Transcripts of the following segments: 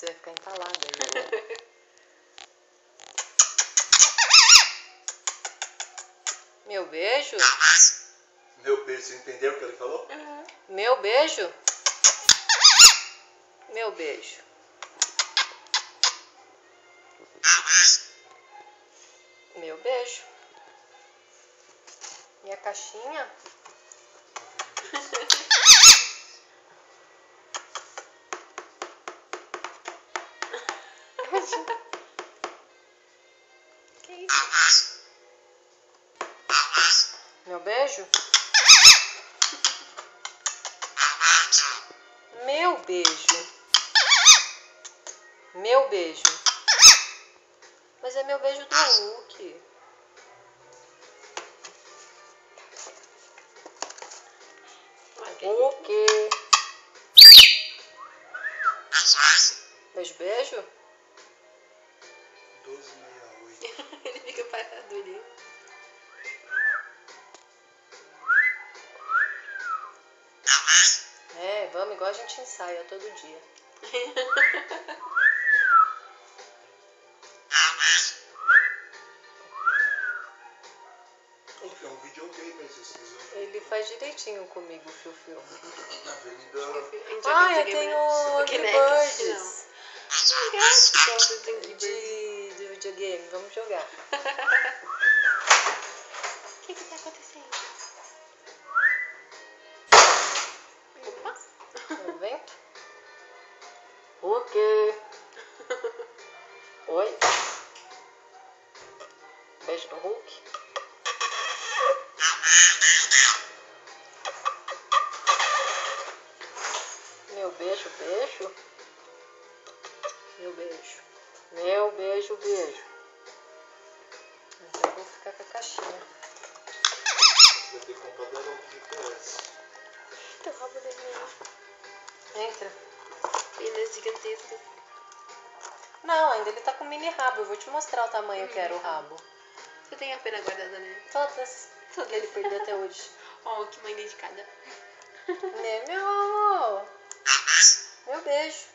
você vai ficar entalada aí. Meu beijo? Meu beijo, você entendeu o que ele falou? Uhum. Meu beijo? Meu beijo. Meu beijo. E a caixinha? Que isso? Meu beijo? Meu beijo. Meu beijo. Mas é meu beijo do Hulk. Hulk. Beijo, beijo. 1268. Ele fica parado ali. É, vamos igual a gente ensaia todo dia. É um videogame esse jogo. Ele faz direitinho comigo, Fiu-Fiu. Na Avenida. Ah, eu tenho Angry Birds. De videogame, vamos jogar. O que tá acontecendo? Opa! O vento? O quê? Oi? Beijo do Hulk? Meu beijo, beijo? Meu beijo. Meu beijo, beijo. Então eu vou ficar com a caixinha. Vai ter que comprar dela um GPS. Teu rabo vermelho. Entra. Penas gigantescas. Não, ainda ele tá com mini rabo. Eu vou te mostrar o tamanho que era o rabo. Você tem a pena guardada, né? Todas. Que ele perdeu até hoje. Oh, que mãe dedicada. Né, meu amor? Meu beijo.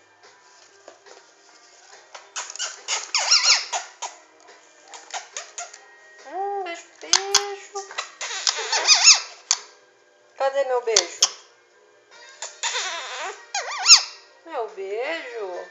Beijo, beijo. Cadê meu beijo? Meu beijo.